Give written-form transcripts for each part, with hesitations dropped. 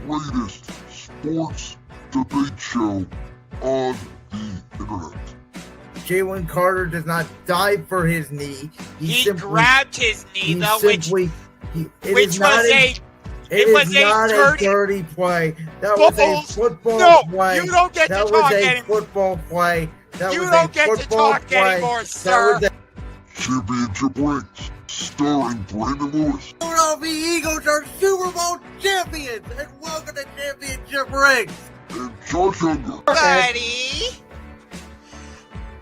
greatest sports debate show on the internet. Jalen Carter does not dive for his knee. He grabbed his knee, though, which was a dirty play. That was a football play. You don't get to talk anymore. Football play. You don't get to talk anymore, sir. Championship rings, starring Brandon Lewis. Philadelphia Eagles are Super Bowl champions, and welcome to Championship Rings. And Josh Unger. Buddy.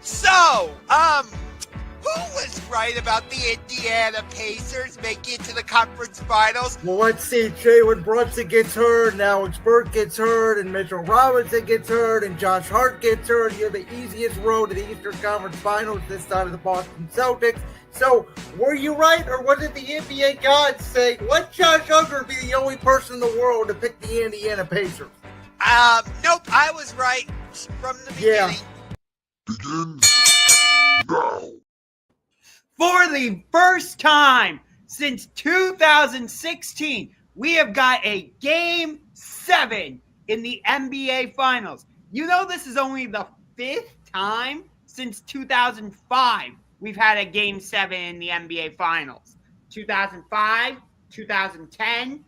So, who was right about the Indiana Pacers making it to the conference finals? Well, let's see. Jalen Brunson gets hurt, and Alex Burke gets hurt, and Mitchell Robinson gets hurt, and Josh Hart gets hurt. You have the easiest road to the Eastern Conference Finals this side of the Boston Celtics. So, were you right, or was it the NBA gods saying, let Josh Unger be the only person in the world to pick the Indiana Pacers? Nope, I was right from the beginning. Begins now. For the first time since 2016, we have got a Game 7 in the NBA Finals. You know, this is only the fifth time since 2005 we've had a Game 7 in the NBA Finals. 2005, 2010,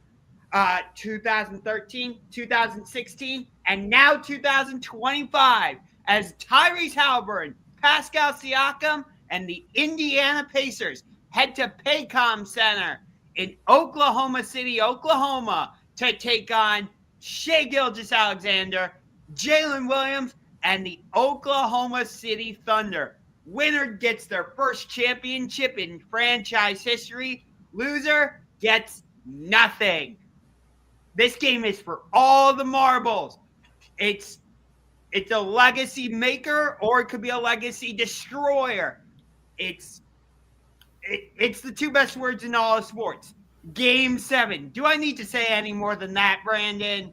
2013, 2016, and now 2025 as Tyrese Haliburton, Pascal Siakam, and the Indiana Pacers head to Paycom Center in Oklahoma City, Oklahoma, to take on Shai Gilgeous-Alexander, Jalen Williams, and the Oklahoma City Thunder. Winner gets their first championship in franchise history. Loser gets nothing. This game is for all the marbles. It's a legacy maker, or it could be a legacy destroyer. It's the two best words in all of sports. Game 7. Do I need to say any more than that, Brandon?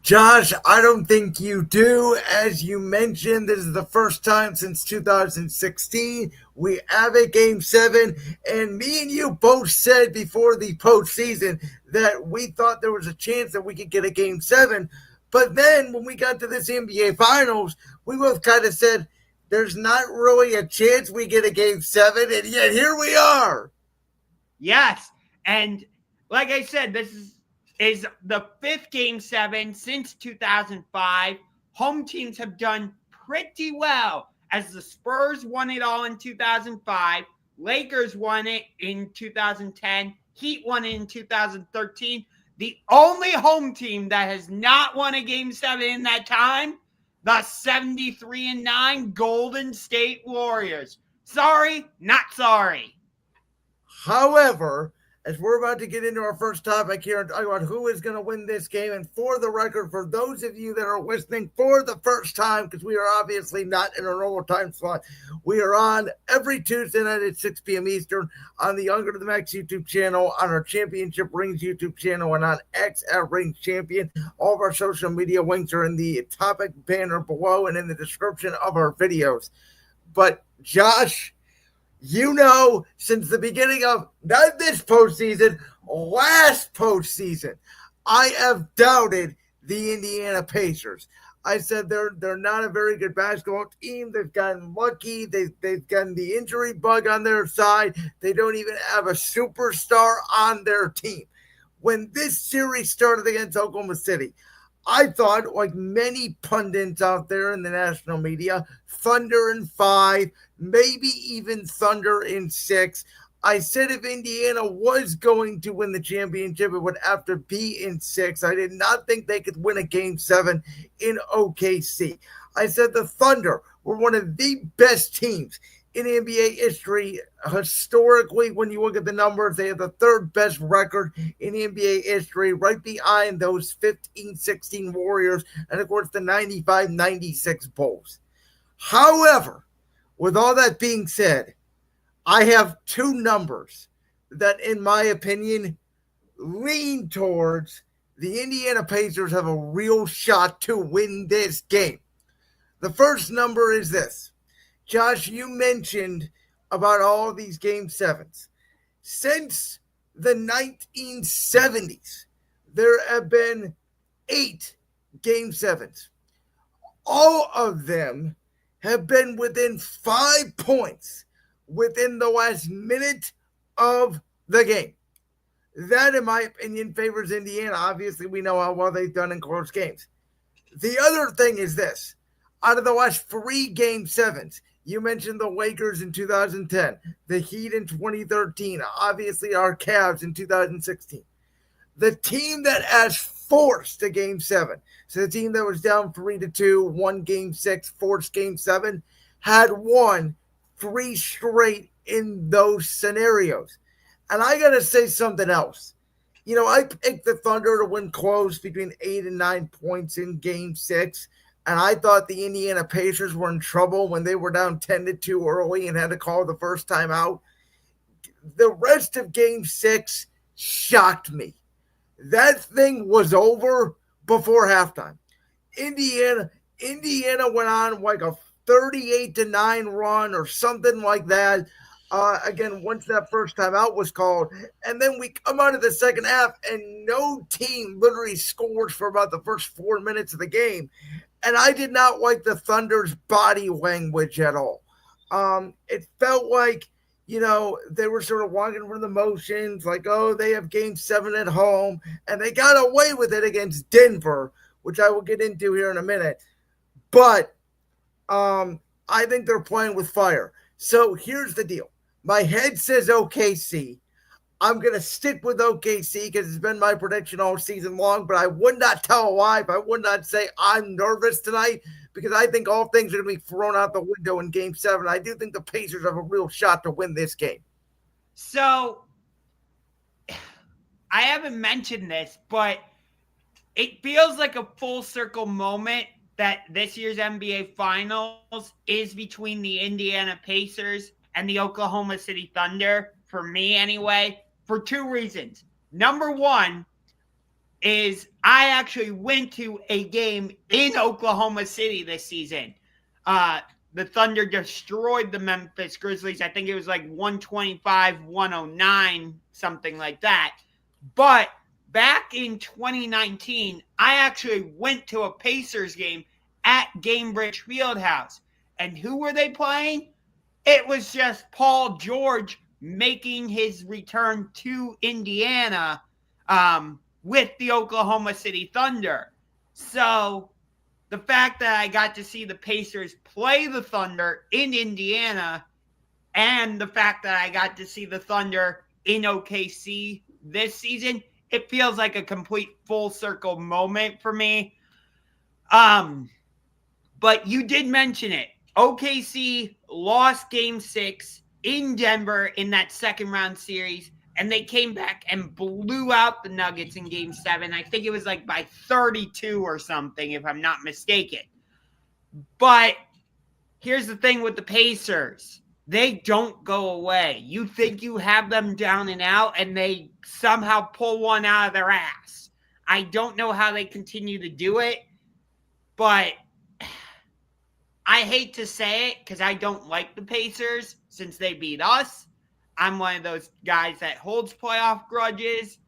Josh, I don't think you do. As you mentioned, this is the first time since 2016 we have a Game 7, and me and you both said before the postseason that we thought there was a chance that we could get a Game 7. But then when we got to this NBA Finals, we both kind of said, there's not really a chance we get a Game 7, and yet here we are. Yes, and like I said, this is the fifth Game 7 since 2005. Home teams have done pretty well, as the Spurs won it all in 2005, Lakers won it in 2010, Heat won it in 2013. The only home team that has not won a Game 7 in that time, the 73-9 Golden State Warriors. Sorry, not sorry. However, as we're about to get into our first topic here and talk about who is going to win this game, and for the record, for those of you that are listening for the first time, because we are obviously not in a normal time slot, we are on every Tuesday night at 6 p.m. Eastern on the Younger to the Max YouTube channel, on our Championship Rings YouTube channel, and on X at Rings Champion. All of our social media links are in the topic banner below and in the description of our videos. But Josh, you know, since the beginning of not this postseason, last postseason, I have doubted the Indiana Pacers. I said they're not a very good basketball team. They've gotten lucky. They've gotten the injury bug on their side. They don't even have a superstar on their team. When this series started against Oklahoma City, I thought, like many pundits out there in the national media, Thunder in 5, maybe even Thunder in 6. I said if Indiana was going to win the championship, it would have to be in 6. I did not think they could win a Game 7 in OKC. I said the Thunder were one of the best teams in NBA history. Historically, when you look at the numbers, they have the third best record in NBA history, right behind those 15-16 Warriors and, of course, the 95-96 Bulls. However, with all that being said, I have two numbers that, in my opinion, lean towards the Indiana Pacers have a real shot to win this game. The first number is this. Josh, you mentioned about all these Game 7s. Since the 1970s, there have been 8 Game 7s. All of them have been within 5 points within the last minute of the game. That, in my opinion, favors Indiana. Obviously, we know how well they've done in close games. The other thing is this. Out of the last 3 Game 7s, you mentioned the Lakers in 2010, the Heat in 2013, obviously our Cavs in 2016. The team that has forced a Game 7, so the team that was down 3-2, won Game 6, forced Game 7, had won 3 straight in those scenarios. And I got to say something else. I picked the Thunder to win close between 8 and 9 points in Game 6. And I thought the Indiana Pacers were in trouble when they were down 10-2 early and had to call the first time out. The rest of Game 6 shocked me. That thing was over before halftime. Indiana went on like a 38-9 run or something like that. Again, once that first time out was called, and then we come out of the second half and no team literally scores for about the first 4 minutes of the game. And I did not like the Thunder's body language at all. It felt like, they were sort of walking through the motions, like, oh, they have Game 7 at home, and they got away with it against Denver, which I will get into here in a minute. But I think they're playing with fire. So here's the deal. My head says OKC. I'm going to stick with OKC because it's been my prediction all season long, but I would not tell a lie if I would not say I'm nervous tonight because I think all things are going to be thrown out the window in Game 7. I do think the Pacers have a real shot to win this game. So, I haven't mentioned this, but it feels like a full circle moment that this year's NBA Finals is between the Indiana Pacers and the Oklahoma City Thunder, for me anyway, for 2 reasons. Number one is I actually went to a game in Oklahoma City this season. The Thunder destroyed the Memphis Grizzlies. I think it was like 125-109, something like that. But back in 2019, I actually went to a Pacers game at Gainbridge Fieldhouse. And who were they playing? It was just Paul George making his return to Indiana with the Oklahoma City Thunder. So the fact that I got to see the Pacers play the Thunder in Indiana and the fact that I got to see the Thunder in OKC this season, it feels like a complete full circle moment for me. But you did mention it. OKC lost Game 6 in Denver in that second round series, and they came back and blew out the Nuggets in Game 7. I think it was like by 32 or something, if I'm not mistaken. But here's the thing with the Pacers. They don't go away. You think you have them down and out, and they somehow pull one out of their ass. I don't know how they continue to do it, but I hate to say it because I don't like the Pacers since they beat us. I'm one of those guys that holds playoff grudges.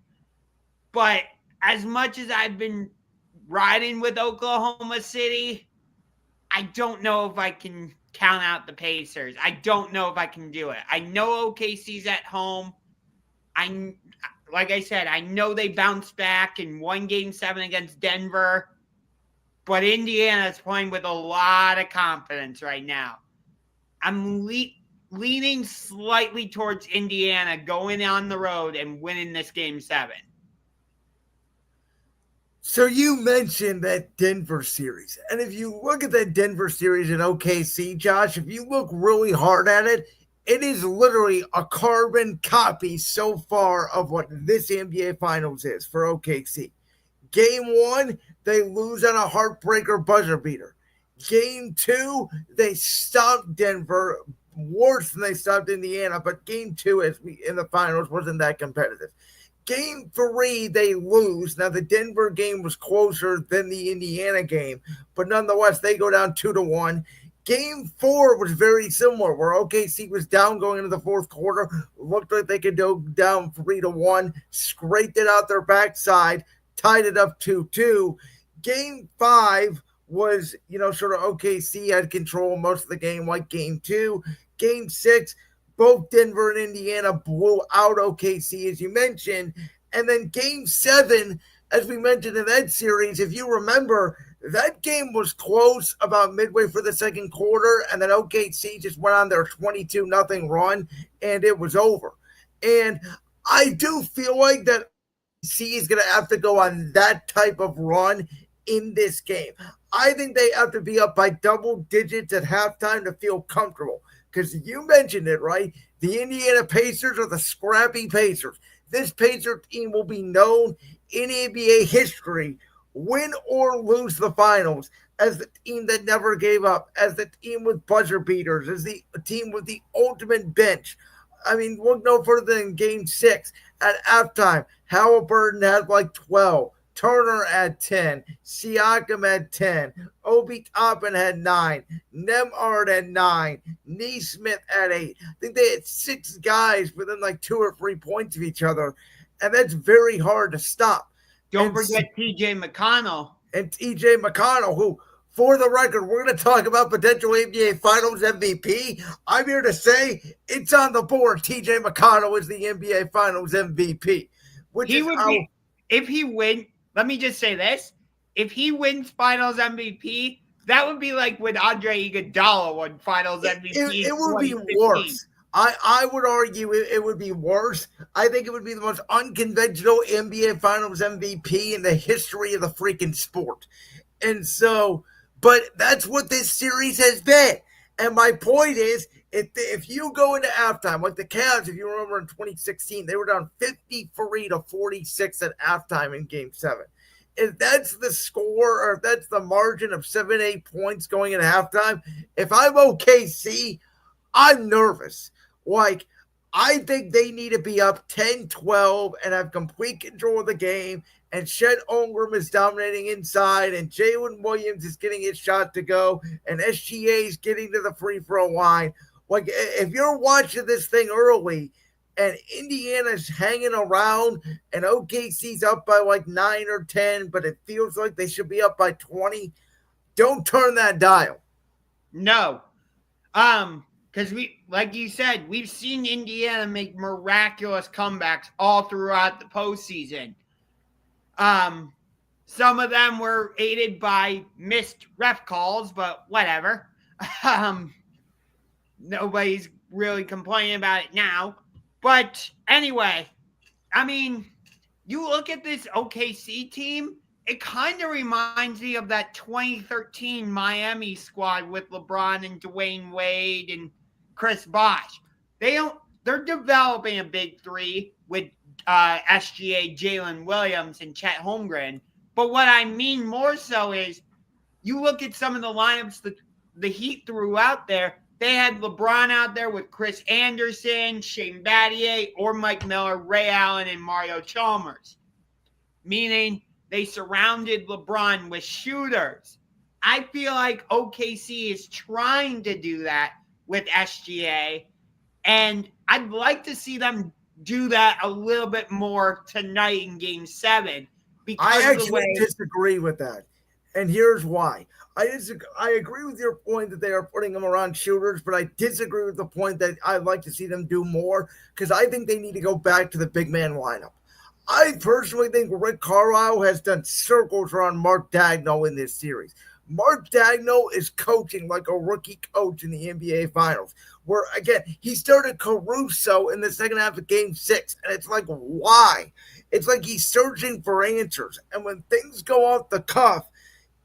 But as much as I've been riding with Oklahoma City, I don't know if I can count out the Pacers. I don't know if I can do it. I know OKC's at home. Like I said, I know they bounced back and won Game 7 against Denver. But Indiana is playing with a lot of confidence right now. I'm leaning slightly towards Indiana going on the road and winning this Game 7. So you mentioned that Denver series. And if you look at that Denver series in OKC, Josh, if you look really hard at it, it is literally a carbon copy so far of what this NBA Finals is for OKC. Game 1, they lose on a heartbreaker buzzer beater. Game 2, they stopped Denver worse than they stopped Indiana, but Game 2 in the finals wasn't that competitive. Game 3, they lose. Now, the Denver game was closer than the Indiana game, but nonetheless, they go down 2-1. Game 4 was very similar, where OKC was down going into the fourth quarter, looked like they could go down 3-1, scraped it out their backside, tied it up 2-2. Game 5 was, sort of OKC had control most of the game, like Game 2. Game 6, both Denver and Indiana blew out OKC, as you mentioned. And then Game 7, as we mentioned in that series, if you remember, that game was close about midway for the second quarter, and then OKC just went on their 22-0 run, and it was over. And I do feel like that OKC is going to have to go on that type of run in this game. I think they have to be up by double digits at halftime to feel comfortable. Because you mentioned it, right? The Indiana Pacers are the scrappy Pacers. This Pacer team will be known in NBA history, win or lose the finals, as the team that never gave up, as the team with buzzer beaters, as the team with the ultimate bench. I mean, look no further than Game 6 at halftime. Halliburton had like 12. Turner had 10. Siakam had 10. Obi Toppin had 9. Nembhard had 9. Nesmith had 8. I think they had 6 guys within like 2 or 3 points of each other. And that's very hard to stop. Don't forget T.J. McConnell. And T.J. McConnell, who, for the record, we're going to talk about potential NBA Finals MVP. I'm here to say it's on the board. T.J. McConnell is the NBA Finals MVP. If he wins, let me just say this. If he wins Finals MVP, that would be like when Andre Iguodala won Finals MVP. It would be worse. I would argue it would be worse. I think it would be the most unconventional NBA Finals MVP in the history of the freaking sport. And so, but that's what this series has been. And my point is, if you go into halftime, like the Cavs, if you remember in 2016, they were down 53-46 at halftime in Game 7. If that's the score, or if that's the margin of 7-8 points going into halftime, if I'm OKC, I'm nervous. Like, I think they need to be up 10-12 and have complete control of the game, and Chet Holmgren is dominating inside, and Jalen Williams is getting his shot to go, and SGA is getting to the free throw line. Like, if you're watching this thing early and Indiana's hanging around and OKC's up by like 9 or 10, but it feels like they should be up by 20, don't turn that dial. No. Because like you said, we've seen Indiana make miraculous comebacks all throughout the postseason. Some of them were aided by missed ref calls, but whatever. Nobody's really complaining about it now. But anyway, I mean, you look at this OKC team, it kind of reminds me of that 2013 Miami squad with LeBron and Dwayne Wade and Chris Bosh. They're developing a big three with SGA, Jalen Williams, and Chet Holmgren. But what I mean more so is you look at some of the lineups that the Heat threw out there. They had LeBron out there with Chris Anderson, Shane Battier, or Mike Miller, Ray Allen, and Mario Chalmers. Meaning they surrounded LeBron with shooters. I feel like OKC is trying to do that with SGA, and I'd like to see them do that a little bit more tonight in Game 7. I actually disagree with that, and here's why. I agree with your point that they are putting them around shooters, but I disagree with the point that I'd like to see them do more, because I think they need to go back to the big man lineup. I personally think Rick Carlisle has done circles around Mark Daigneault in this series. Mark Daigneault is coaching like a rookie coach in the NBA Finals, where, again, he started Caruso in the second half of Game 6, and it's like, why? It's like he's searching for answers, and when things go off the cuff,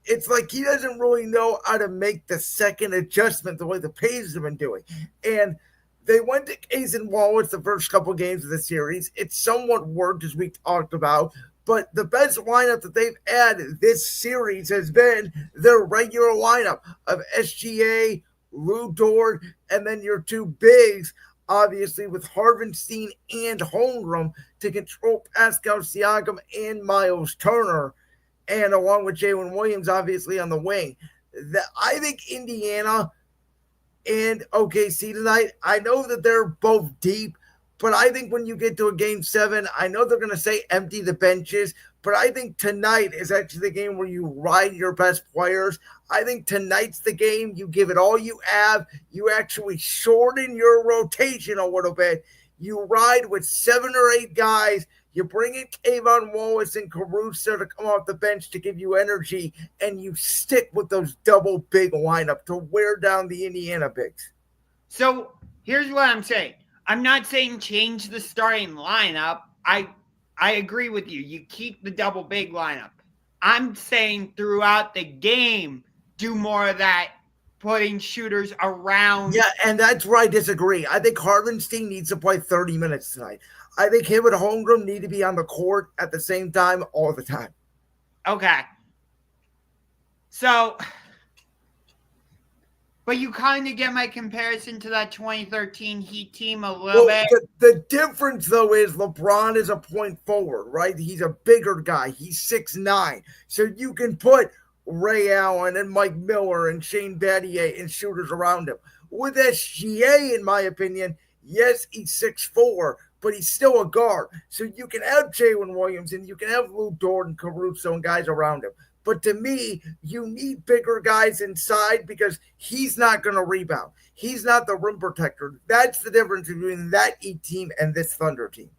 it's like he doesn't really know how to make the second adjustment the way the Pacers have been doing. And they went to Cason Wallace the first couple games of the series. It somewhat worked, as we talked about. But the best lineup that they've had this series has been their regular lineup of SGA, Lou Dort, and then your two bigs, obviously, with Harvenstein and Holmgren to control Pascal Siakam and Miles Turner, and along with Jalen Williams, obviously, on the wing. I think Indiana and OKC tonight, I know that they're both deep, but I think when you get to a Game 7, I know they're going to say empty the benches, But I think tonight is actually the game where you ride your best players. I think tonight's the game. You give it all you have. You actually shorten your rotation a little bit. You ride with 7 or 8 guys. You bring in Kayvon Wallace and Caruso to come off the bench to give you energy, and you stick with those double big lineup to wear down the Indiana bigs. So here's what I'm saying. I'm not saying change the starting lineup. I agree with you. You keep the double big lineup. I'm saying throughout the game, do more of that, putting shooters around. Yeah, and that's where I disagree. I think Hartenstein needs to play 30 minutes tonight. I think him and Holmgren need to be on the court at the same time all the time. Okay. So, but you kind of get my comparison to that 2013 Heat team a little bit. The difference, though, is LeBron is a point forward, right? He's a bigger guy. He's 6'9". So you can put Ray Allen and Mike Miller and Shane Battier and shooters around him. With SGA, in my opinion, yes, he's 6'4", but he's still a guard. So you can have Jalen Williams and you can have Lou Dort and Caruso and guys around him. But to me, you need bigger guys inside because he's not going to rebound. He's not the rim protector. That's the difference between that Heat team and this Thunder team.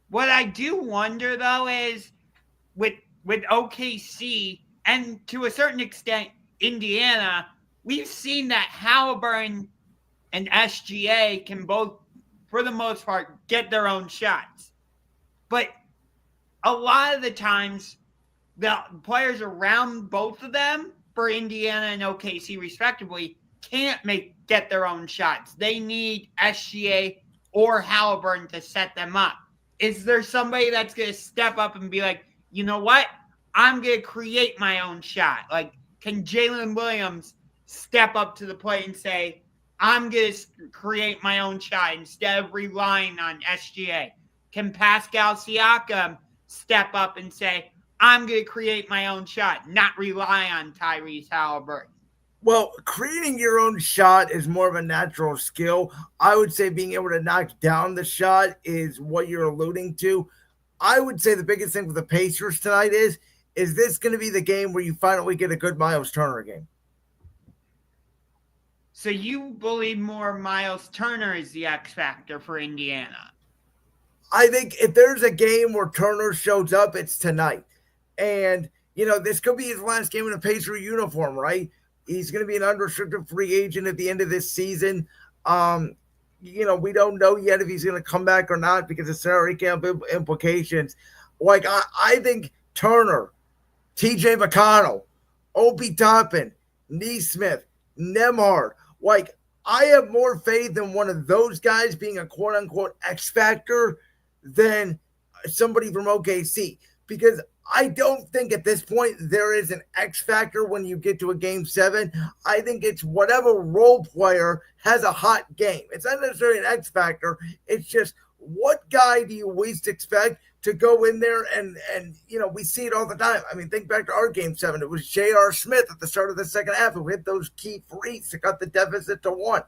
What I do wonder, though, is with OKC and to a certain extent Indiana, we've seen that Halliburton and SGA can both, for the most part, get their own shots. Get a lot of the times, the players around both of them for Indiana and OKC respectively can't get their own shots. They need SGA or Halliburton to set them up. Is there somebody that's going to step up and be like, you know what? I'm going to create my own shot. Like, can Jalen Williams step up to the plate and say, I'm going to create my own shot instead of relying on SGA? Can Pascal Siakam step up and say, I'm going to create my own shot, not rely on Tyrese Halliburton? Well, creating your own shot is more of a natural skill. I would say being able to knock down the shot is what you're alluding to. I would say the biggest thing for the Pacers tonight is this going to be the game where you finally get a good Miles Turner game? So you believe more Miles Turner is the X factor for Indiana? I think if there's a game where Turner shows up, it's tonight. And, this could be his last game in a Pacer uniform, right? He's going to be an unrestricted free agent at the end of this season. We don't know yet if he's going to come back or not because of salary cap implications. Like, I think Turner, TJ McConnell, Obi Toppin, Neesmith, Nembhard, like, I have more faith in one of those guys being a quote-unquote X factor than somebody from OKC, because I don't think at this point there is an X factor when you get to a game 7. I think it's whatever role player has a hot game. It's not necessarily an X factor. It's just, what guy do you least expect to go in there and we see it all the time. I mean, think back to our game 7. It was J.R. Smith at the start of the second half who hit those key threes to cut the deficit to 1.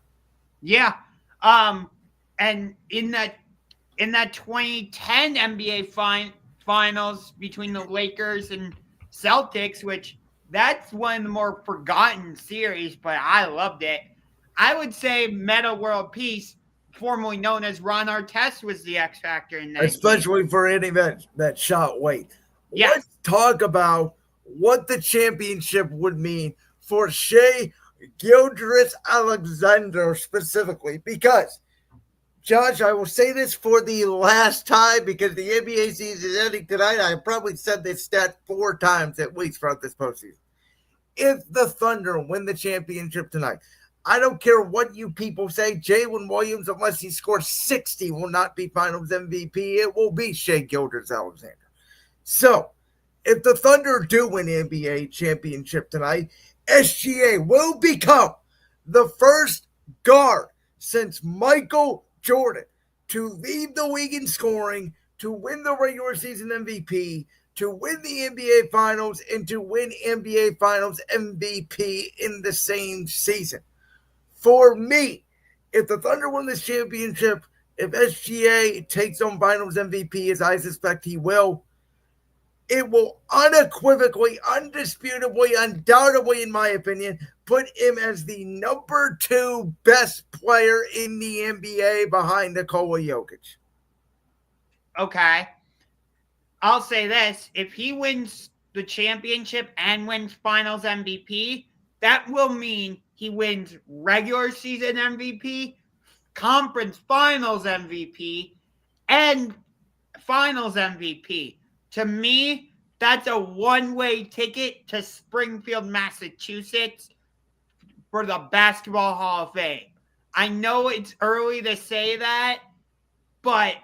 Yeah. And in that 2010 NBA finals between the Lakers and Celtics, which that's one of the more forgotten series, but I loved it. I would say Meta World Peace, formerly known as Ron Artest, was the X factor in that. Especially game. for hitting that shot weight. Yeah. Let's talk about what the championship would mean for Shai Gilgeous-Alexander specifically, because Josh, I will say this for the last time because the NBA season is ending tonight. I probably said this stat 4 times at least throughout this postseason. If the Thunder win the championship tonight, I don't care what you people say, Jalen Williams, unless he scores 60, will not be Finals MVP. It will be Shai Gilgeous-Alexander. So, if the Thunder do win the NBA championship tonight, SGA will become the first guard since Michael Jordan to lead the league in scoring, to win the regular season MVP, to win the NBA Finals, and to win NBA Finals MVP in the same season. For me, if the Thunder win this championship, if SGA takes home Finals MVP, as I suspect he will, it will unequivocally, undisputably, undoubtedly, in my opinion, put him as the number 2 best player in the NBA behind Nikola Jokic. Okay. I'll say this. If he wins the championship and wins finals MVP, that will mean he wins regular season MVP, conference finals MVP, and finals MVP. To me, that's a one-way ticket to Springfield, Massachusetts for the Basketball Hall of Fame. I know it's early to say that, but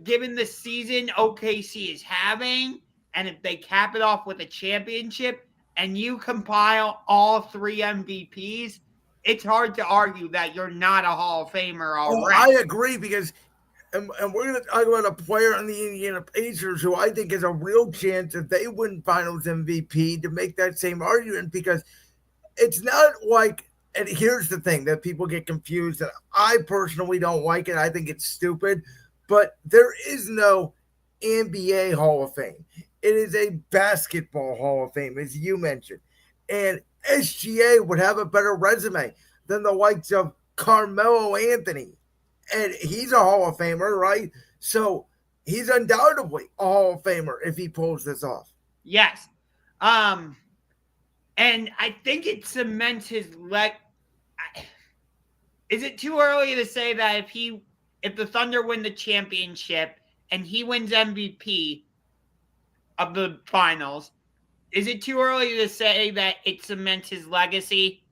given the season OKC is having, and if they cap it off with a championship, and you compile all 3 MVPs, it's hard to argue that you're not a Hall of Famer already. I agree, because and we're going to talk about a player on the Indiana Pacers who I think has a real chance if they win finals MVP to make that same argument, because it's not like, and here's the thing that people get confused, and I personally don't like it. I think it's stupid, but there is no NBA Hall of Fame. It is a basketball Hall of Fame, as you mentioned. And SGA would have a better resume than the likes of Carmelo Anthony. And he's a Hall of Famer, right? So he's undoubtedly a Hall of Famer if he pulls this off. Yes. And I think it cements his Is it too early to say that if the Thunder win the championship and he wins MVP of the finals, is it too early to say that it cements his legacy?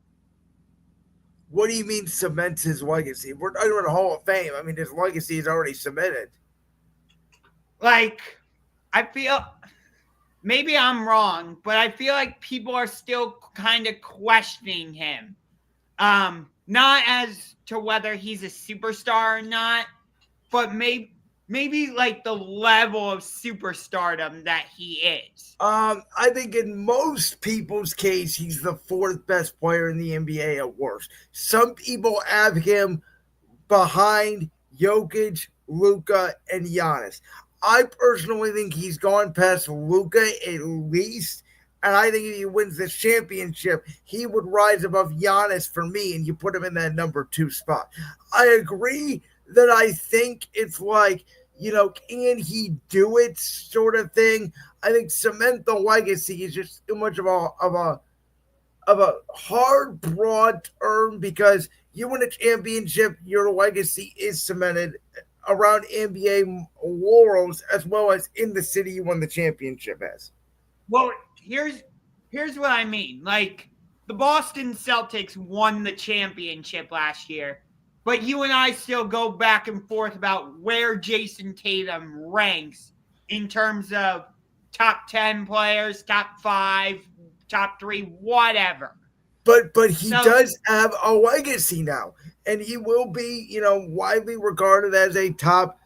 What do you mean cements his legacy? We're talking about a Hall of Fame. I mean, his legacy is already cemented. Like, I feel, maybe I'm wrong, but I feel like people are still kind of questioning him. Not as to whether he's a superstar or not, but maybe like the level of superstardom that he is. I think in most people's case, he's the 4th best player in the NBA at worst. Some people have him behind Jokic, Luka, and Giannis. I personally think he's gone past Luka at least, and I think if he wins this championship, he would rise above Giannis for me, and you put him in that number 2 spot. I agree that I think it's like, can he do it sort of thing. I think cement the legacy is just too much of a hard, broad term, because you win a championship, your legacy is cemented around NBA laurels as well as in the city you won the championship as. Well, here's what I mean. Like, the Boston Celtics won the championship last year, but you and I still go back and forth about where Jason Tatum ranks in terms of top 10 players, top 5, top 3, whatever. But he does have a legacy now, and he will be, widely regarded as a top,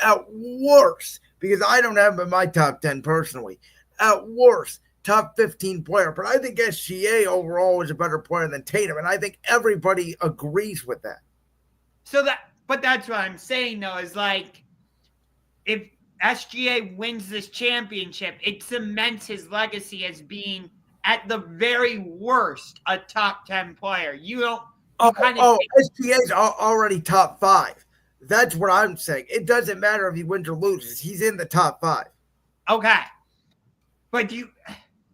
at worst, because I don't have him in my top 10 personally, at worst, top 15 player. But I think SGA overall is a better player than Tatum, and I think everybody agrees with that. But that's what I'm saying, though, is like, if SGA wins this championship, it cements his legacy as being, at the very worst, a top 10 player. SGA's already top 5. That's what I'm saying. It doesn't matter if he wins or loses. He's in the top 5. Okay. But do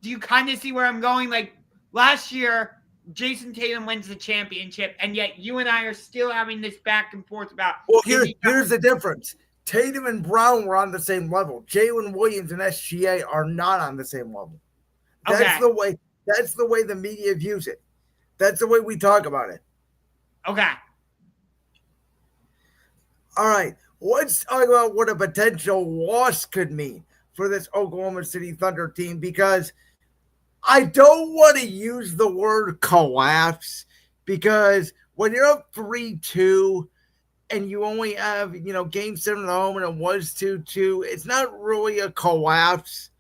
you kind of see where I'm going? Like, last year, Jason Tatum wins the championship, and yet you and I are still having this back and forth about. Well, here's the difference. Tatum and Brown were on the same level. Jalen Williams and SGA are not on the same level. That's the way the media views it. That's the way we talk about it. Okay. All right. Let's talk about what a potential loss could mean for this Oklahoma City Thunder team, because I don't want to use the word collapse, because when you're up 3-2 and you only have, game 7 at home and it was 2-2, it's not really a collapse,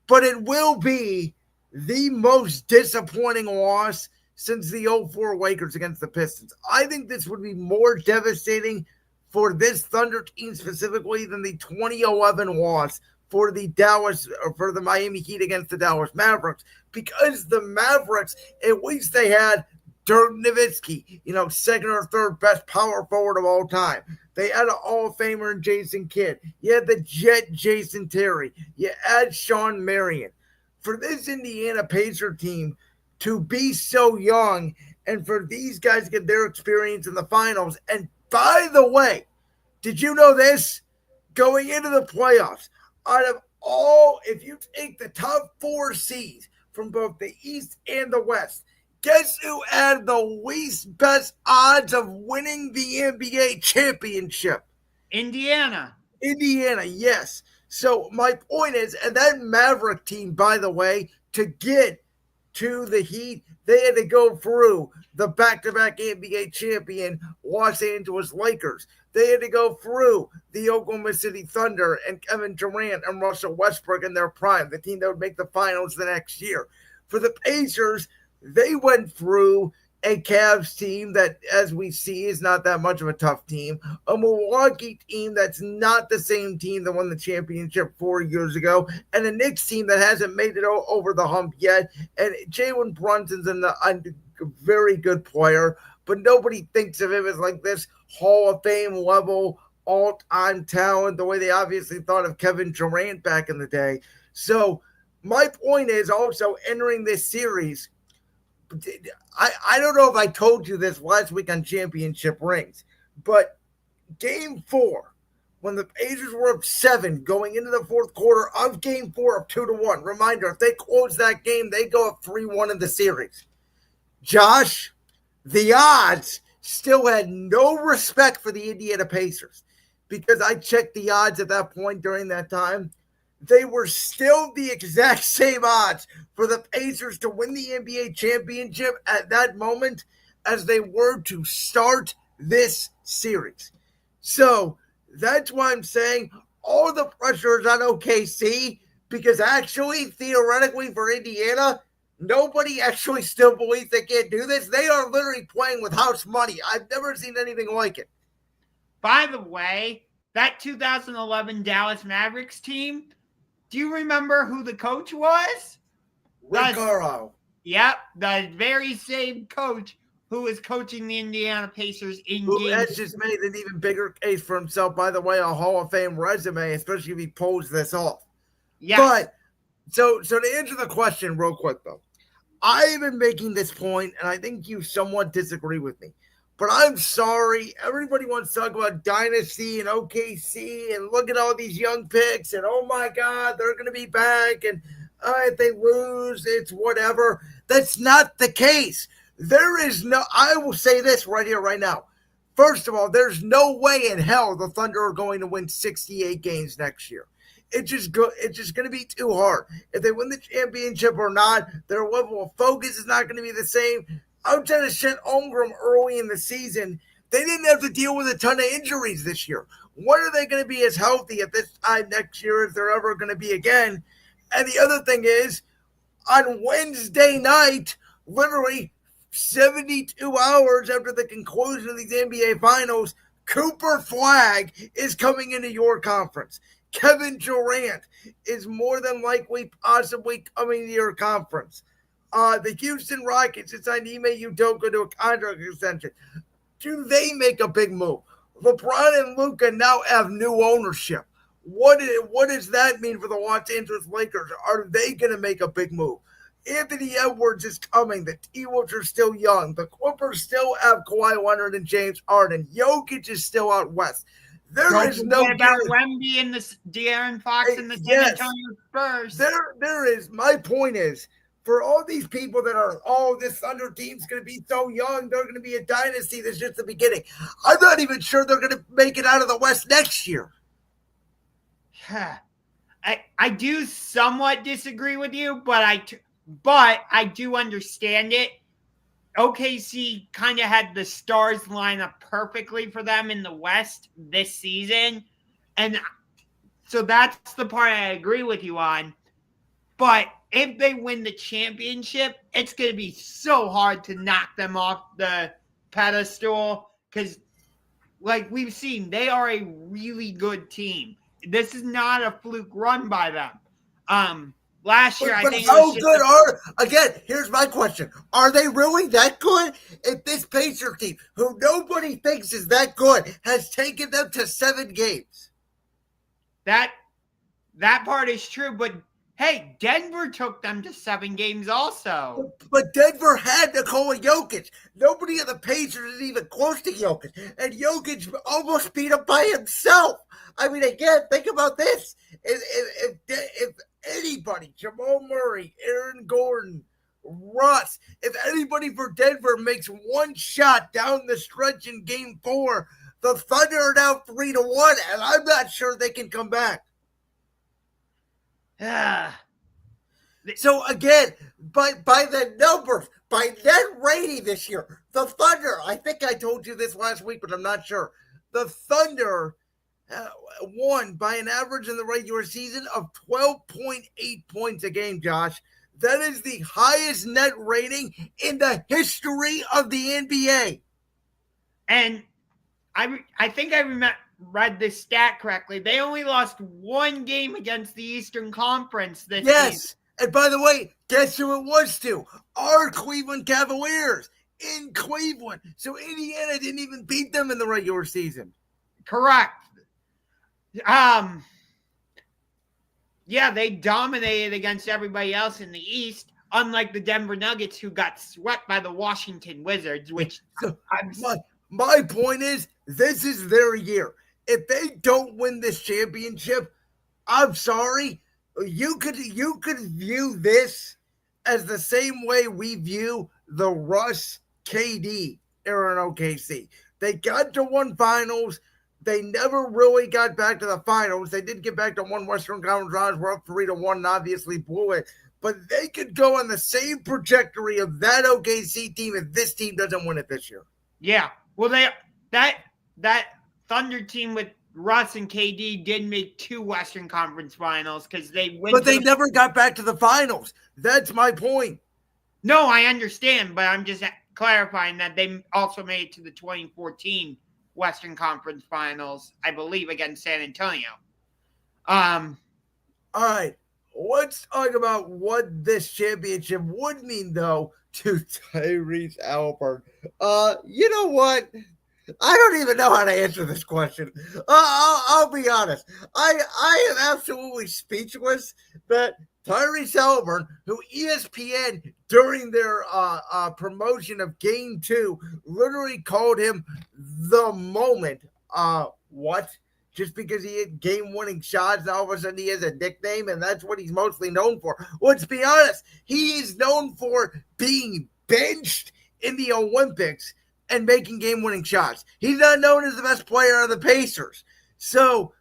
but it will be the most disappointing loss since the 0-4 Lakers against the Pistons. I think this would be more devastating for this Thunder team specifically than the 2011 loss for the Miami Heat against the Dallas Mavericks, because the Mavericks, at least they had Dirk Nowitzki, second or third best power forward of all time. They had an Hall of Famer in Jason Kidd. You had the Jet Jason Terry. You had Shawn Marion. For this Indiana Pacer team to be so young and for these guys to get their experience in the finals. And by the way, did you know this? Going into the playoffs, out of all, if you take the top 4 seeds from both the East and the West, guess who had the least best odds of winning the NBA championship? Indiana, yes. So my point is, and that Maverick team, by the way, to get to the Heat, they had to go through the back-to-back NBA champion Los Angeles Lakers. They had to go through the Oklahoma City Thunder and Kevin Durant and Russell Westbrook in their prime, the team that would make the finals the next year. For the Pacers, they went through a Cavs team that, as we see, is not that much of a tough team, a Milwaukee team that's not the same team that won the championship 4 years ago, and a Knicks team that hasn't made it over the hump yet. And Jalen Brunson's a very good player, but nobody thinks of him as like this Hall of Fame level all-time talent the way they obviously thought of Kevin Durant back in the day. So my point is also entering this series, I don't know if I told you this last week on Championship Rings, but Game 4, when the Pacers were up 7 going into the fourth quarter of Game 4 up 2-1. Reminder, if they close that game, they go up 3-1 in the series. Josh, the odds still had no respect for the Indiana Pacers, because I checked the odds at that point during that time. They were still the exact same odds for the Pacers to win the NBA championship at that moment as they were to start this series. So that's why I'm saying all the pressure is on OKC, because actually, theoretically, for Indiana, nobody actually still believes they can't do this. They are literally playing with house money. I've never seen anything like it. By the way, that 2011 Dallas Mavericks team, do you remember who the coach was? Rick Carlisle. Yep, the very same coach who was coaching the Indiana Pacers in Who game. has just made an even bigger case for himself, by the way, a Hall of Fame resume, especially if he pulls this off. Yes. But, so to answer the question real quick, though, I've been making this point, and I think you somewhat disagree with me. But I'm sorry, everybody wants to talk about Dynasty and OKC and look at all these young picks and, oh my God, they're going to be back and if they lose, it's whatever. That's not the case. I will say this right here, right now. First of all, there's no way in hell the Thunder are going to win 68 games next year. It's just going to be too hard. If they win the championship or not, their level of focus is not going to be the same. Outside of Chet Holmgren early in the season, they didn't have to deal with a ton of injuries this year. When are they going to be as healthy at this time next year as they're ever going to be again? And the other thing is, on Wednesday night, literally 72 hours after the conclusion of these NBA Finals, Cooper Flagg is coming into your conference. Kevin Durant is more than likely possibly coming to your conference. The Houston Rockets signed Ime Udoka to a contract extension. Do they make a big move? LeBron and Luka now have new ownership. What does that mean for the Los Angeles Lakers? Are they going to make a big move? Anthony Edwards is coming. The T-Wolves are still young. The Clippers still have Kawhi Leonard and James Harden. Jokic is still out west. There is no about Wemby and the De'Aaron Fox and the San Antonio Spurs. There is. My point is, for all these people that are, this Thunder team's going to be so young, they're going to be a dynasty. That's just the beginning. I'm not even sure they're going to make it out of the West next year. I do somewhat disagree with you, but I do understand it. OKC kind of had the stars line up perfectly for them in the West this season. And so that's the part I agree with you on. But if they win the championship, it's going to be so hard to knock them off the pedestal because, like we've seen, they are a really good team. this is not a fluke run by them. Last year, I But think how good are, again, here's my question. Are they really that good? If this Pacers team, who nobody thinks is that good, has taken them to 7 games? that part is true, but hey, Denver took them to 7 games also. But Denver had Nikola Jokic. Nobody of the Pacers is even close to Jokic. And Jokic almost beat him by himself. I mean, again, think about this. If anybody, Jamal Murray, Aaron Gordon, Russ, if anybody for Denver makes one shot down the stretch in game 4, the Thunder are now 3-1, and I'm not sure they can come back. So again, by the numbers, by net rating this year, the Thunder, I think I told you this last week, but I'm not sure. The Thunder won by an average in the regular season of 12.8 points a game, Josh. That is the highest net rating in the history of the NBA. And I think I read this stat correctly. They only lost 1 game against the Eastern Conference this season. And by the way, guess who it was to? Our Cleveland Cavaliers in Cleveland. So Indiana didn't even beat them in the regular season. Correct. Yeah, they dominated against everybody else in the East, unlike the Denver Nuggets, who got swept by the Washington Wizards, which my point is, this is their year. If they don't win this championship, I'm sorry. You could view this as the same way we view the Russ KD era in OKC. They got to 1 finals. They never really got back to the finals. They did get back to 1 Western Conference rounds. We're up 3-1 and obviously blew it. But they could go on the same trajectory of that OKC team if this team doesn't win it this year. Yeah. Well, that Thunder team with Russ and KD did make 2 Western Conference finals because they went. But they never got back to the finals. That's my point. No, I understand, but I'm just clarifying that they also made it to the 2014 Western Conference Finals, I believe, against San Antonio. All right. Let's talk about what this championship would mean, though, to Tyrese Haliburton. You know what? I don't even know how to answer this question. I'll be honest. I am absolutely speechless that Tyrese Haliburton, who ESPN during their promotion of Game 2 literally called him the moment. What? Just because he hit game-winning shots, and all of a sudden he has a nickname, and that's what he's mostly known for. Let's be honest. He is known for being benched in the Olympics and making game-winning shots. He's not known as the best player on the Pacers. So,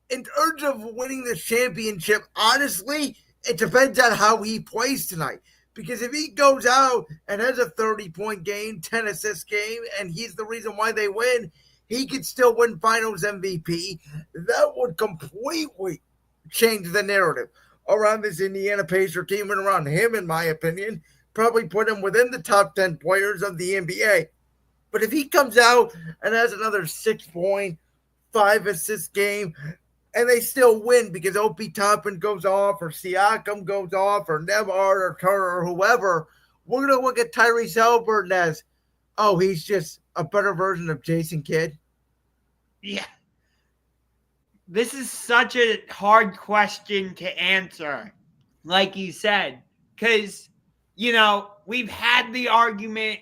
in terms of winning this championship, honestly, it depends on how he plays tonight. Because if he goes out and has a 30-point game, 10-assist game, and he's the reason why they win, he could still win Finals MVP. That would completely change the narrative around this Indiana Pacer team and around him, in my opinion. Probably put him within the top 10 players of the NBA. But if he comes out and has another 6-point, 5-assist game, and they still win because Opie Toppin goes off or Siakam goes off or Nembhard or Turner or whoever, we're going to look at Tyrese Haliburton as, oh, he's just a better version of Jason Kidd. Yeah. This is such a hard question to answer, like you said, because, you know, we've had the argument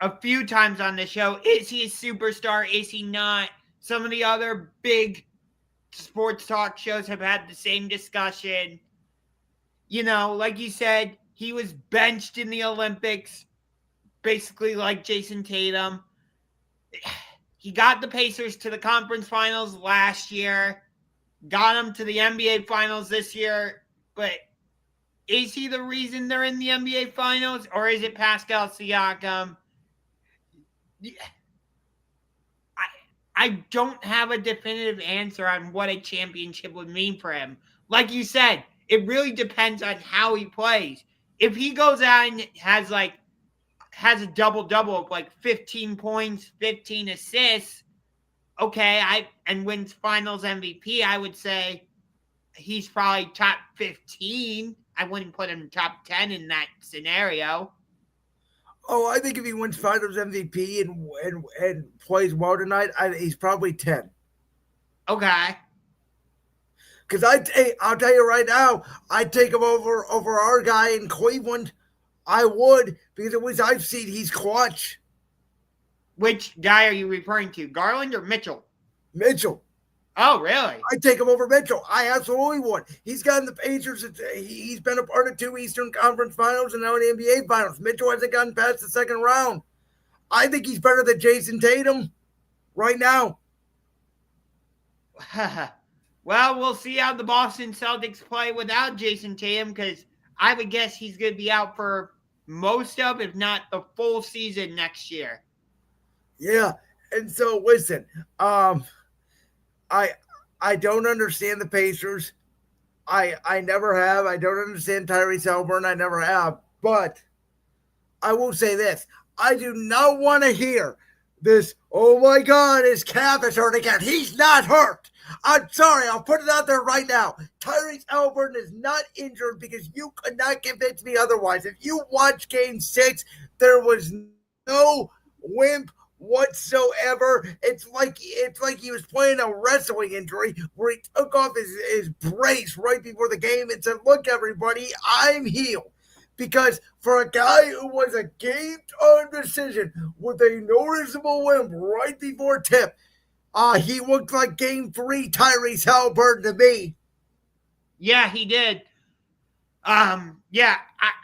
a few times on the show. Is he a superstar? Is he not? Some of the other big sports talk shows have had the same discussion. You know, like you said, he was benched in the Olympics, basically like Jason Tatum. He got the Pacers to the conference finals last year, got them to the NBA finals this year, but is he the reason they're in the NBA finals, or is it Pascal Siakam? I don't have a definitive answer on what a championship would mean for him. Like you said, it really depends on how he plays. If he goes out and has a double-double of like 15 points, 15 assists, okay, and wins Finals MVP, I would say he's probably top 15. I wouldn't put him top 10 in that scenario. Oh, I think if he wins Finals MVP and plays well tonight, he's probably 10. Okay. Because I'll tell you right now, I'd take him over our guy in Cleveland. I would, because at least I've seen he's clutch. Which guy are you referring to, Garland or Mitchell? Mitchell. Oh, really? I'd take him over Mitchell. I absolutely would. He's gotten the Pacers. He's been a part of 2 Eastern Conference Finals and now in the NBA Finals. Mitchell hasn't gotten past the second round. I think he's better than Jason Tatum right now. Well, we'll see how the Boston Celtics play without Jason Tatum, because I would guess he's going to be out for most of, if not the full season next year. Yeah, and so listen, I don't understand the Pacers. I never have. I don't understand Tyrese Haliburton. I never have. But I will say this: I do not want to hear this. Oh my God, his calf is hurt again. He's not hurt. I'm sorry. I'll put it out there right now. Tyrese Haliburton is not injured, because you could not convince me otherwise. If you watch Game 6, there was no wimp whatsoever. It's like he was playing a wrestling injury where he took off his brace right before the game and said, "Look, everybody, I'm healed." Because for a guy who was a game-time decision with a noticeable limp right before tip, he looked like Game 3 Tyrese Haliburton to me. Yeah, he did. Yeah,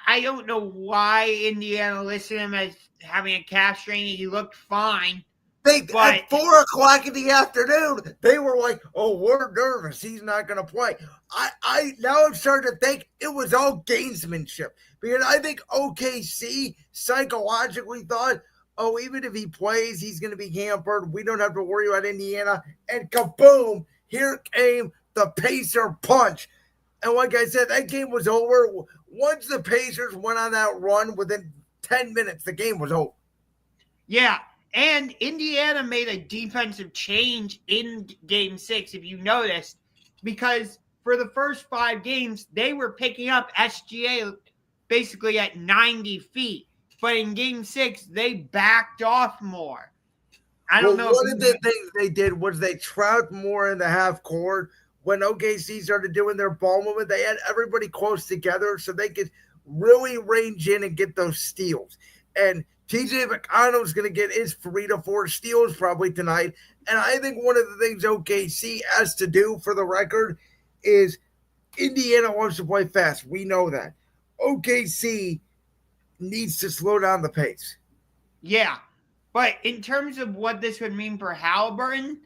I don't know why Indiana listed him as having a calf strain. He looked fine. At 4 o'clock in the afternoon, they were like, "Oh, we're nervous. He's not going to play." Now I'm starting to think it was all gamesmanship, because I think OKC psychologically thought, "Oh, even if he plays, he's going to be hampered. We don't have to worry about Indiana." And kaboom, here came the Pacer punch. And like I said, that game was over. Once the Pacers went on that run, within 10 minutes, the game was over. Yeah, and Indiana made a defensive change in Game 6, if you noticed, because for the first 5 games, they were picking up SGA basically at 90 feet. But in Game 6, they backed off more. I don't know. One of the things they did was they trapped more in the half court. When OKC started doing their ball movement, they had everybody close together so they could really range in and get those steals. And TJ McConnell is going to get his 3 to 4 steals probably tonight. And I think one of the things OKC has to do, for the record, is Indiana wants to play fast. We know that. OKC needs to slow down the pace. Yeah, but in terms of what this would mean for Haliburton,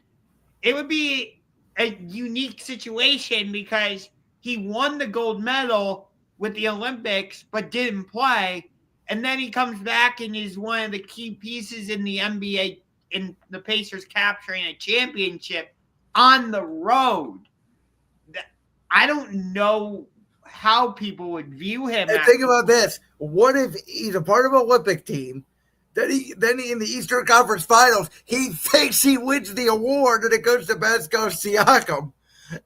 it would be a unique situation, because he won the gold medal with the Olympics but didn't play, and then he comes back and is one of the key pieces in the NBA, in the Pacers capturing a championship on the road. I don't know how people would view him. And think about this: what if he's a part of an Olympic team? Then he in the Eastern Conference Finals, he thinks he wins the award, and it goes to Pascal Siakam.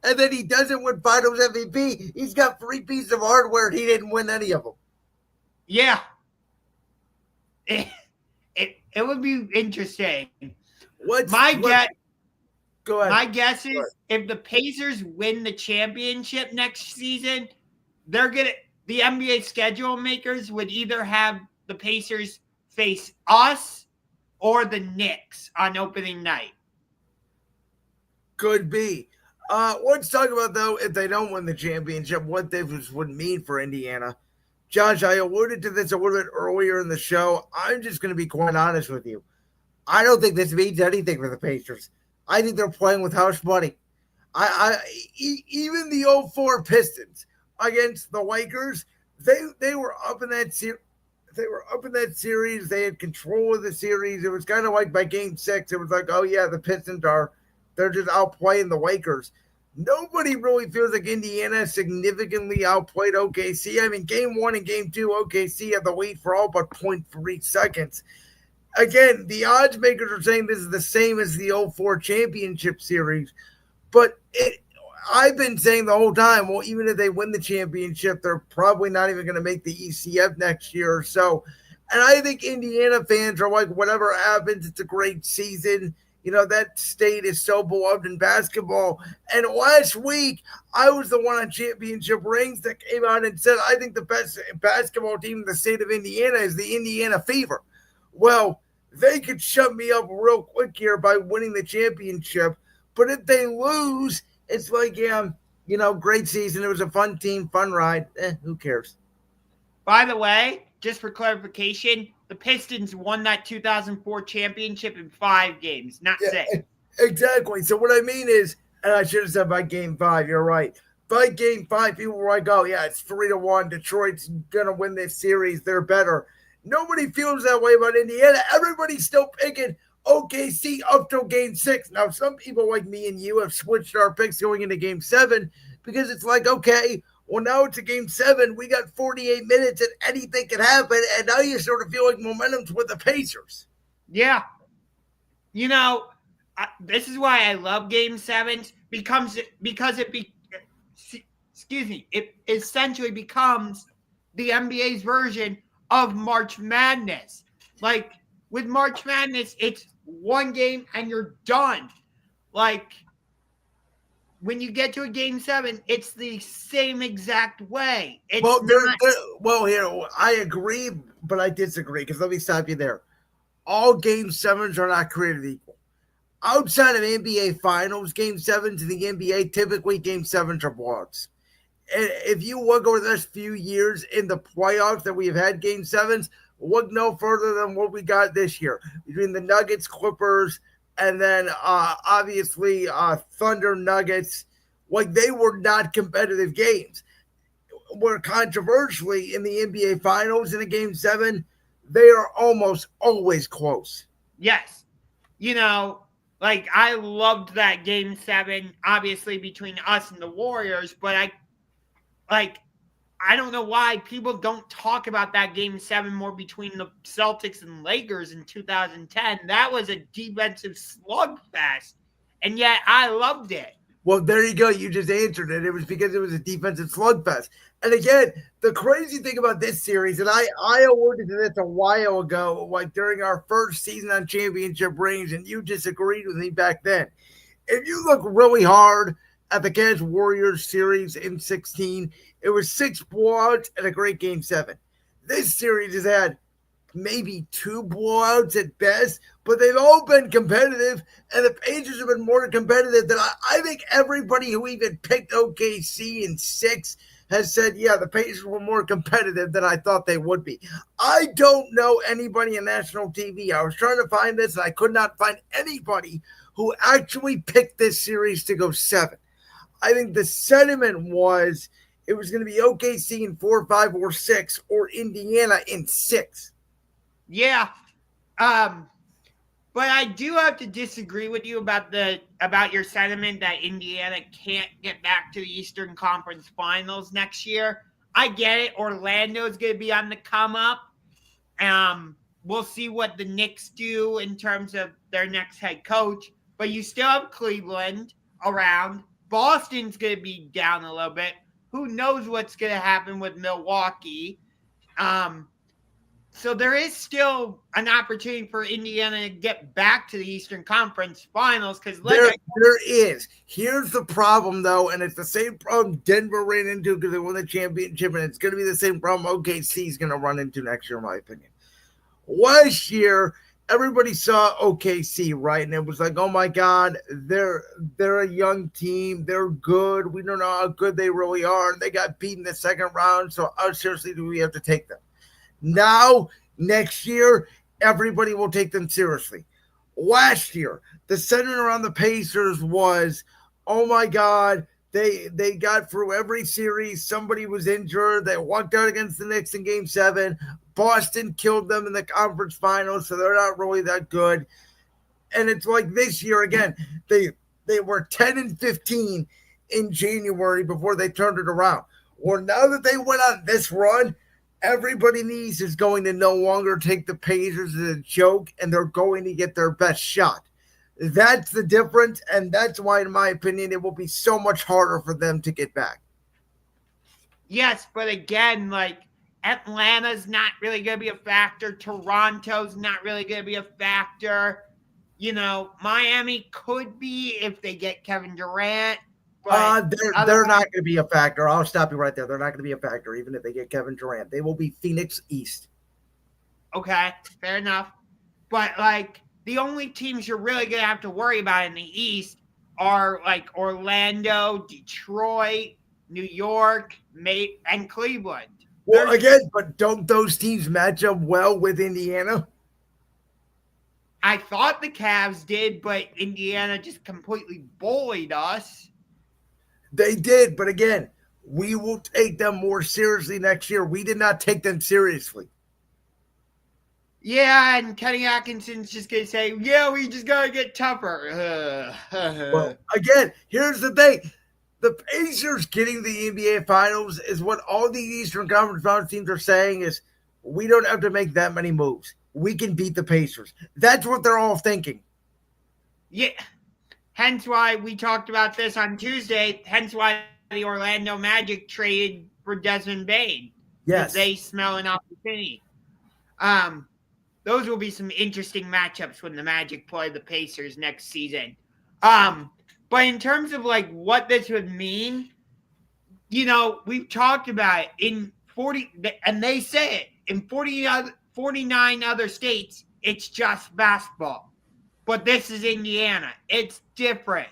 And then he doesn't win Finals MVP. He's got 3 pieces of hardware, and he didn't win any of them. Yeah. It would be interesting. Go ahead. My guess is if the Pacers win the championship next season, the NBA schedule makers would either have the Pacers face us or the Knicks on opening night. Could be. Let's talk about, though, if they don't win the championship, what this would mean for Indiana. Josh, I alluded to this a little bit earlier in the show. I'm just going to be quite honest with you. I don't think this means anything for the Pacers. I think they're playing with house money. Even the 04 Pistons against the Lakers, they were up in that series. They were up in that series. They had control of the series. It was kind of like by Game 6, it was like, oh yeah, the Pistons they're just outplaying the Lakers. Nobody really feels like Indiana significantly outplayed OKC. I mean, Game 1 and Game 2, OKC had the lead for all but 0.3 seconds. again, the odds makers are saying this is the same as the '04 championship series, but I've been saying the whole time, well, even if they win the championship, they're probably not even going to make the ECF next year or so. And I think Indiana fans are like, whatever happens, it's a great season. You know, that state is so beloved in basketball. And last week, I was the one on Championship Rings that came out and said, I think the best basketball team in the state of Indiana is the Indiana Fever. Well, they could shut me up real quick here by winning the championship. But if they lose, it's like, yeah, you know, great season. It was a fun team, fun ride. Who cares? By the way, just for clarification, the Pistons won that 2004 championship in 5 games, not 6. Exactly. So what I mean is, and I should have said by game 5, you're right. By game 5, people were like, oh, yeah, it's 3-1. Detroit's going to win this series. They're better. Nobody feels that way about Indiana. Everybody's still picking OKC up till game 6. Now, some people like me and you have switched our picks going into game 7 because it's like, okay, well, now it's a game 7. We got 48 minutes and anything can happen. And now you sort of feel like momentum's with the Pacers. Yeah. You know, this is why I love game 7s because it essentially becomes the NBA's version of March Madness. Like with March Madness, it's one game and you're done. Like when you get to a game 7, it's the same exact way. It's here, I agree, but I disagree because let me stop you there. All game 7s are not created equal. Outside of NBA Finals, game 7s in the NBA, typically game 7s are blowouts. And if you look over the last few years in the playoffs that we've had game 7s, look no further than what we got this year between the Nuggets, Clippers, and then obviously Thunder, Nuggets. Like they were not competitive games. Where controversially in the NBA Finals in a game 7, they are almost always close. Yes. You know, like I loved that game 7, obviously between us and the Warriors, but I don't know why people don't talk about that game 7 more between the Celtics and Lakers in 2010. That was a defensive slugfest, and yet I loved it. Well, there you go. You just answered it. It was because it was a defensive slugfest. And again, the crazy thing about this series, and I alluded to this a while ago, like during our first season on Championship Rings, and you disagreed with me back then. If you look really hard at the Cavs Warriors series in 16, it was 6 blowouts and a great game 7. This series has had maybe 2 blowouts at best, but they've all been competitive, and the Pacers have been more competitive than I think everybody who even picked OKC in 6 has said, yeah, the Pacers were more competitive than I thought they would be. I don't know anybody on national TV. I was trying to find this, and I could not find anybody who actually picked this series to go 7. I think the sentiment was it was going to be OKC in 4, 5, or 6, or Indiana in 6. Yeah. But I do have to disagree with you about your sentiment that Indiana can't get back to the Eastern Conference Finals next year. I get it. Orlando's going to be on the come up. We'll see what the Knicks do in terms of their next head coach. But you still have Cleveland around. Boston's going to be down a little bit. Who knows what's going to happen with Milwaukee? So there is still an opportunity for Indiana to get back to the Eastern Conference Finals because there is. Here's the problem, though, and it's the same problem Denver ran into because they won the championship, and it's going to be the same problem OKC is going to run into next year, in my opinion. Last year, everybody saw OKC, right? And it was like, oh, my God, they're a young team. They're good. We don't know how good they really are. And they got beat in the second round, so how seriously do we have to take them? Now, next year, everybody will take them seriously. Last year, the sentiment around the Pacers was, oh, my God, they got through every series. Somebody was injured. They walked out against the Knicks in Game 7. Boston killed them in the conference finals, so they're not really that good. And it's like this year, again, they were 10-15 in January before they turned it around. Well, now that they went on this run, Everybody in the East is going to no longer take the Pacers as a joke, and they're going to get their best shot. That's the difference, and that's why, in my opinion, it will be so much harder for them to get back. Yes, but again, like, Atlanta's not really going to be a factor. Toronto's not really going to be a factor. You know, Miami could be if they get Kevin Durant. But they're not going to be a factor. I'll stop you right there. They're not going to be a factor, even if they get Kevin Durant. They will be Phoenix East. Okay, fair enough. But, like, the only teams you're really going to have to worry about in the East are, like, Orlando, Detroit, New York, and Cleveland. Well, again, but don't those teams match up well with Indiana? I thought the Cavs did, but Indiana just completely bullied us. They did, but again, we will take them more seriously next year. We did not take them seriously. Yeah, and Kenny Atkinson's just going to say, yeah, we just got to get tougher. Well, again, here's the thing. The Pacers getting the NBA Finals is what all the Eastern Conference Finals teams are saying is we don't have to make that many moves. We can beat the Pacers. That's what they're all thinking. Yeah. Hence why we talked about this on Tuesday. Hence why the Orlando Magic traded for Desmond Bane. Yes. They smell an opportunity. Those will be some interesting matchups when the Magic play the Pacers next season. But in terms of like what this would mean, you know, we've talked about it in 40, and they say it in 49 other states, it's just basketball. But this is Indiana. It's different.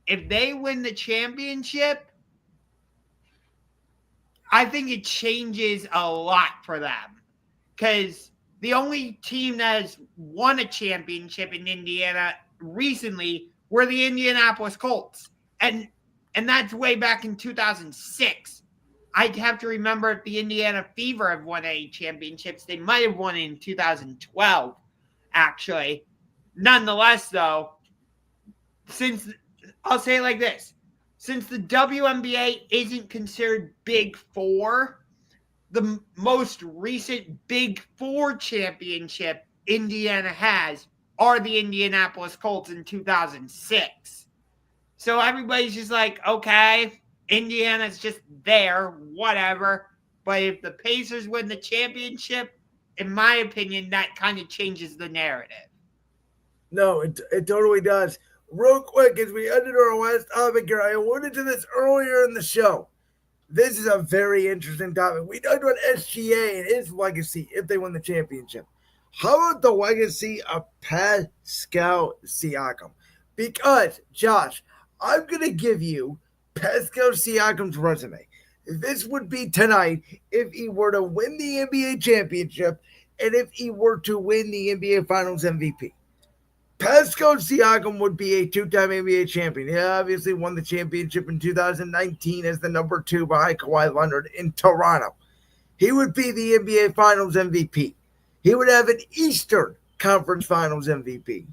If they win the championship, I think it changes a lot for them. Because the only team that has won a championship in Indiana recently were the Indianapolis Colts. And that's way back in 2006. I'd have to remember if the Indiana Fever have won any championships. They might have won in 2012, actually. Nonetheless, though, I'll say it like this. Since the WNBA isn't considered Big Four, the most recent Big Four championship Indiana has are the Indianapolis Colts in 2006. So everybody's just like, okay, Indiana's just there, whatever. But if the Pacers win the championship, in my opinion, that kind of changes the narrative. No, it totally does. Real quick, as we ended our last topic here, I alluded to this earlier in the show. This is a very interesting topic. We talked about SGA and his legacy if they win the championship. How about the legacy of Pascal Siakam? Because, Josh, I'm going to give you Pascal Siakam's resume. This would be tonight if he were to win the NBA championship and if he were to win the NBA Finals MVP. Pascal Siakam would be a two-time NBA champion. He obviously won the championship in 2019 as the number 2 behind Kawhi Leonard in Toronto. He would be the NBA Finals MVP. He would have an Eastern Conference Finals MVP.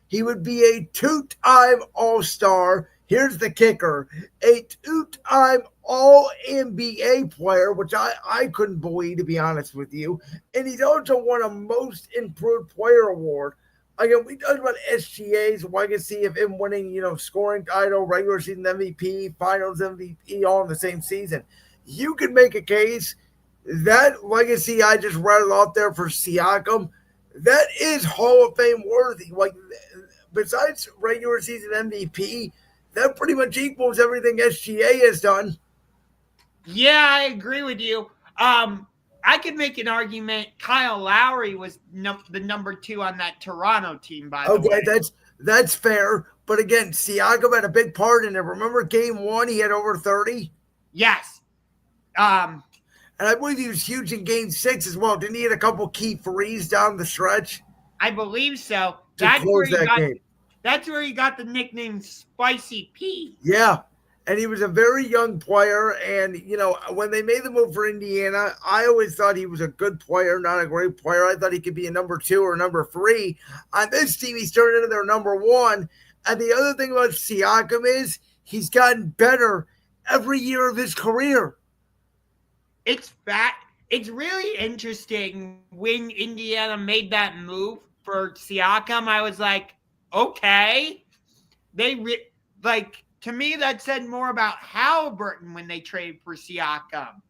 He would be a two-time All-Star. Here's the kicker. A two-time All-NBA player, which I couldn't believe, to be honest with you. And he's also won a Most Improved Player award. Again, we talked about SGA's legacy of him winning, scoring title, regular season MVP, finals MVP, all in the same season. You could make a case that legacy I just rattled off there for Siakam, that is Hall of Fame worthy. Like, besides regular season MVP, that pretty much equals everything SGA has done. Yeah, I agree with you. I could make an argument Kyle Lowry was the number 2 on that Toronto team, by the way. Okay, that's fair. But again, Siakam had a big part in it. Remember game 1, he had over 30? Yes. And I believe he was huge in game 6 as well. Didn't he hit a couple key threes down the stretch? I believe so. That's where he got the nickname Spicy P. Yeah. And he was a very young player. And, when they made the move for Indiana, I always thought he was a good player, not a great player. I thought he could be a number 2 or number 3. On this team, he's turned into their number 1. And the other thing about Siakam is he's gotten better every year of his career. It's it's really interesting when Indiana made that move for Siakam. I was like, okay. To me, that said more about Halliburton when they traded for Siakam.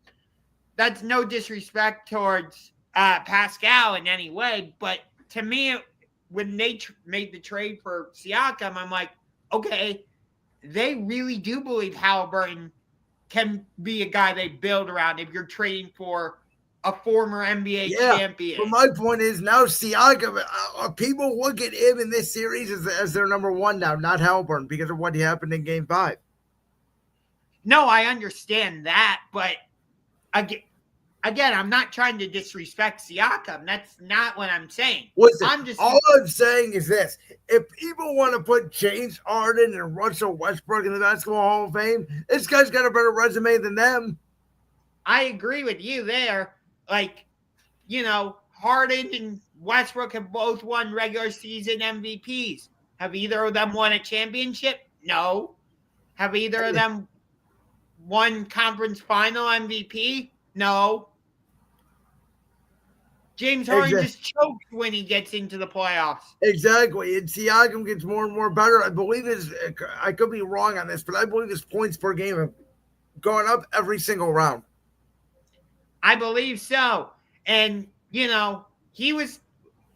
That's no disrespect towards Pascal in any way, but to me, when they made the trade for Siakam, I'm like, okay, they really do believe Halliburton can be a guy they build around if you're trading for a former NBA champion. But my point is now Siakam, people look at him in this series as their number one now, not Halliburton, because of what happened in Game 5. No, I understand that, but again, I'm not trying to disrespect Siakam. That's not what I'm saying. Listen, all I'm saying is this. If people want to put James Harden and Russell Westbrook in the Basketball Hall of Fame, this guy's got a better resume than them. I agree with you there. Harden and Westbrook have both won regular season MVPs. Have either of them won a championship? No. Have either of them won conference final MVP? No. James Harden just chokes when he gets into the playoffs. Exactly. And Siakam gets more and more better. I believe I could be wrong on this, but I believe his points per game have gone up every single round. I believe so. And,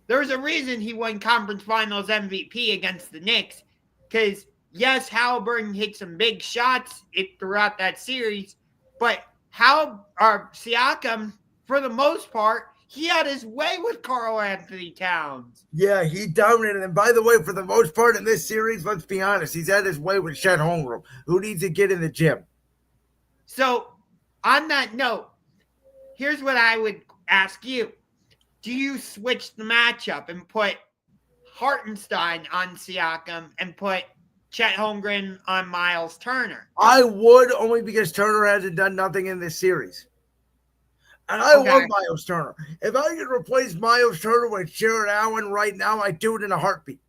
there's a reason he won conference finals MVP against the Knicks. Because, yes, Halliburton hit some big shots throughout that series. But Siakam, for the most part, he had his way with Karl Anthony Towns. Yeah, he dominated. And by the way, for the most part in this series, let's be honest, he's had his way with Chet Holmgren, who needs to get in the gym. So, on that note, here's what I would ask you. Do you switch the matchup and put Hartenstein on Siakam and put Chet Holmgren on Miles Turner? I would, only because Turner hasn't done nothing in this series. And I love Miles Turner. If I could replace Miles Turner with Jared Allen right now, I'd do it in a heartbeat.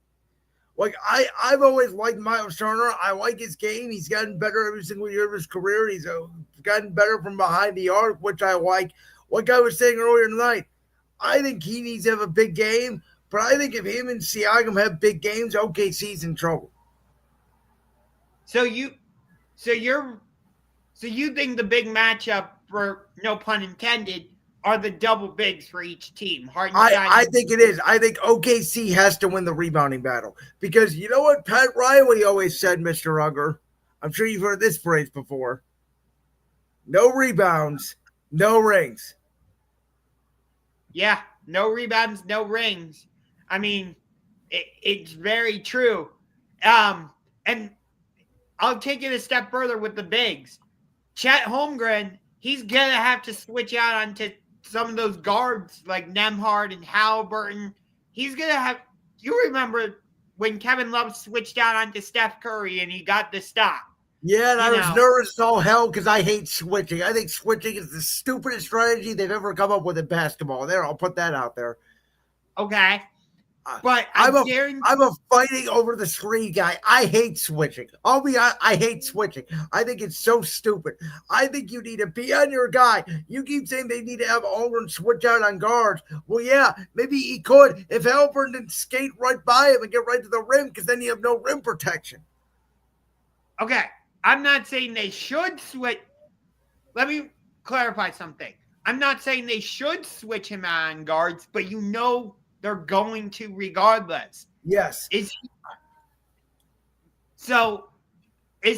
I've always liked Miles Turner. I like his game. He's gotten better every single year of his career. He's gotten better from behind the arc, which I like. Like I was saying earlier tonight, I think he needs to have a big game. But I think if him and Siakam have big games, OKC's in trouble. So you think the big matchup, for no pun intended, are the double bigs for each team? I think it is. I think OKC has to win the rebounding battle. Because you know what Pat Riley always said, Mr. Unger? I'm sure you've heard this phrase before. No rebounds, no rings. Yeah, no rebounds, no rings. I mean, it's very true. And I'll take it a step further with the bigs. Chet Holmgren, he's going to have to switch out onto some of those guards like Nembhard and Halliburton. He's going to have – you remember when Kevin Love switched out onto Steph Curry and he got the stop. Yeah, and I was nervous as all hell because I hate switching. I think switching is the stupidest strategy they've ever come up with in basketball. There, I'll put that out there. Okay. But I'm a fighting over the screen guy. I hate switching. I hate switching. I think it's so stupid. I think you need to be on your guy. You keep saying they need to have Holmgren switch out on guards. Well, yeah, maybe he could if Halliburton didn't skate right by him and get right to the rim, because then you have no rim protection. Okay. I'm not saying they should switch. Let me clarify something. I'm not saying they should switch him on guards, but they're going to regardless. Yes. Is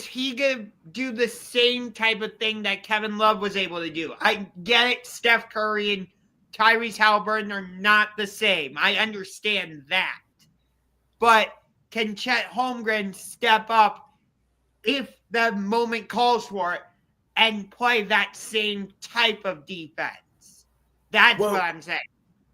he going to do the same type of thing that Kevin Love was able to do? I get it. Steph Curry and Tyrese Halliburton are not the same. I understand that. But can Chet Holmgren step up if the moment calls for it and play that same type of defense? That's what I'm saying.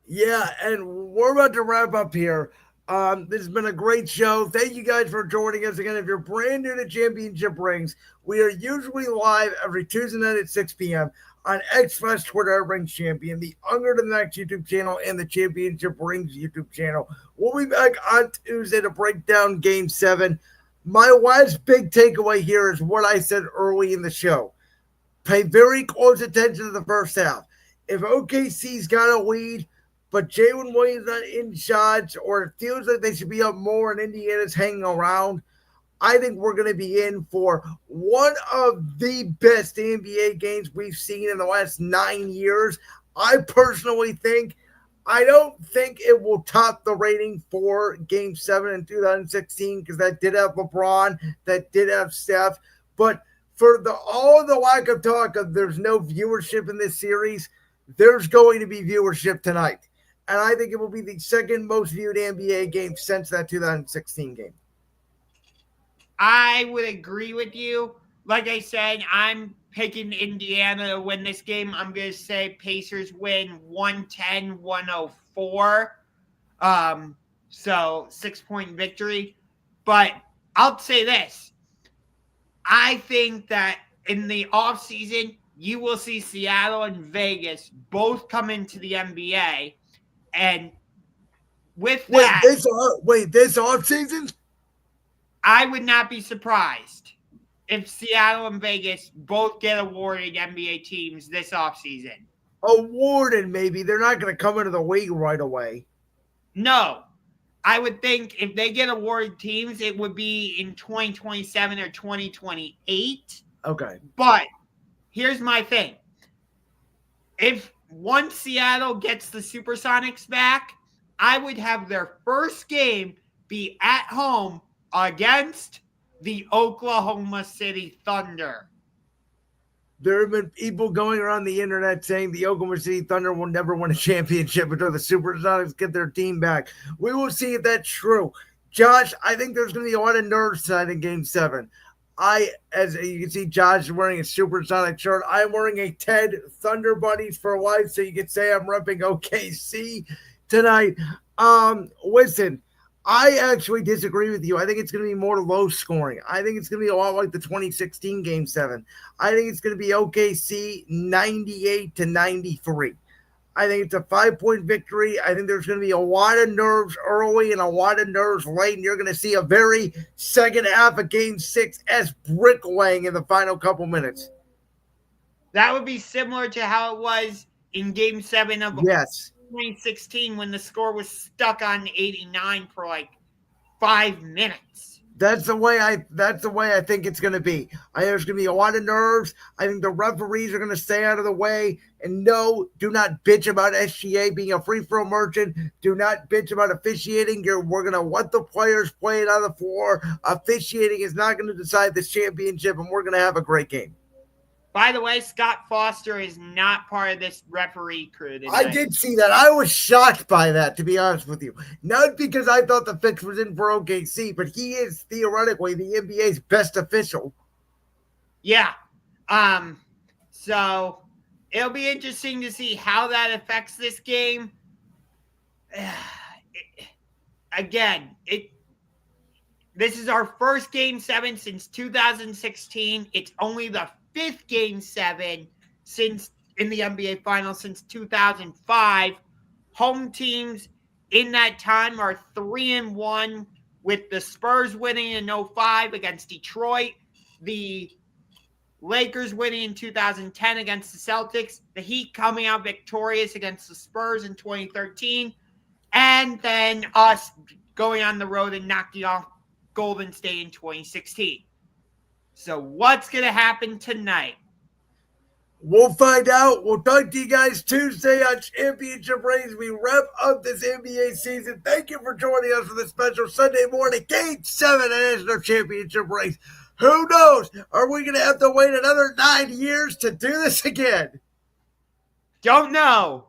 Yeah, and we're about to wrap up here. This has been a great show. Thank you guys for joining us again. If you're brand new to Championship Rings, we are usually live every Tuesday night at 6 p.m. on XFest Twitter Rings Champion, the Under the Next YouTube channel, and the Championship Rings YouTube channel. We'll be back on Tuesday to break down Game 7. My last big takeaway here is what I said early in the show. Pay very close attention to the first half. if OKC's got a lead, but Jalen Williams not in shots, or it feels like they should be up more and Indiana's hanging around, I think we're going to be in for one of the best NBA games we've seen in the last 9 years. I personally think, I don't think it will top the rating for Game 7 in 2016 because that did have LeBron, that did have Steph. But for all the lack of talk of there's no viewership in this series, there's going to be viewership tonight. And I think it will be the second most viewed NBA game since that 2016 game. I would agree with you. Like I said, I'm picking Indiana to win this game. I'm going to say Pacers win 110-104. So 6-point victory. But I'll say this. I think that in the offseason, you will see Seattle and Vegas both come into the NBA. And with that, this offseason? I would not be surprised if Seattle and Vegas both get awarded NBA teams this offseason. Awarded, maybe. They're not going to come into the league right away. No. I would think if they get awarded teams, it would be in 2027 or 2028. Okay. But here's my thing. If once Seattle gets the Supersonics back, I would have their first game be at home against the Oklahoma City Thunder. There have been people going around the internet saying the Oklahoma City Thunder will never win a championship until the Supersonics get their team back. We will see if that's true. Josh, I think there's going to be a lot of nerves tonight in Game 7. As you can see, Josh is wearing a Supersonic shirt. I'm wearing a Ted Thunder Buddies for life, so you can say I'm repping OKC tonight. Listen, I actually disagree with you. I think it's going to be more low scoring. I think it's going to be a lot like the 2016 Game 7. I think it's going to be OKC 98-93. I think it's a 5-point victory. I think there's going to be a lot of nerves early and a lot of nerves late, and you're going to see a very second half of Game 6 as bricklaying in the final couple minutes. That would be similar to how it was in Game 7 of 2016 when the score was stuck on 89 for like 5 minutes. That's the way I think it's going to be. I think there's going to be a lot of nerves. I think the referees are going to stay out of the way. And no, do not bitch about SGA being a free-throw merchant. Do not bitch about officiating. We're going to let the players play it on the floor. Officiating is not going to decide this championship, and we're going to have a great game. By the way, Scott Foster is not part of this referee crew today. I did see that. I was shocked by that, to be honest with you. Not because I thought the fix was in for OKC, but he is theoretically the NBA's best official. Yeah. So it'll be interesting to see how that affects this game. This is our first Game 7 since 2016. It's only the 5th Game 7 since in the NBA Finals since 2005. Home teams in that time are 3-1, with the Spurs winning in 2005 against Detroit, the Lakers winning in 2010 against the Celtics, the Heat coming out victorious against the Spurs in 2013, and then us going on the road and knocking off Golden State in 2016. So what's going to happen tonight? We'll find out. We'll talk to you guys Tuesday on Championship Rings. We wrap up this NBA season. Thank you for joining us for this special Sunday morning Game 7 National Championship Rings. Who knows? Are we going to have to wait another 9 years to do this again? Don't know.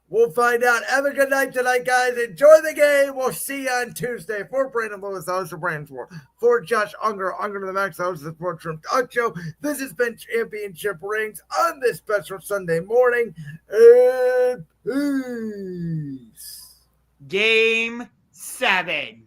We'll find out. Have a good night tonight, guys. Enjoy the game. We'll see you on Tuesday. For Brandon Lewis, the host of Brandon's World. For Josh Unger to the Max, the host of the Sports Room Talk Show. This has been Championship Rings on this special Sunday morning. And peace. Game 7.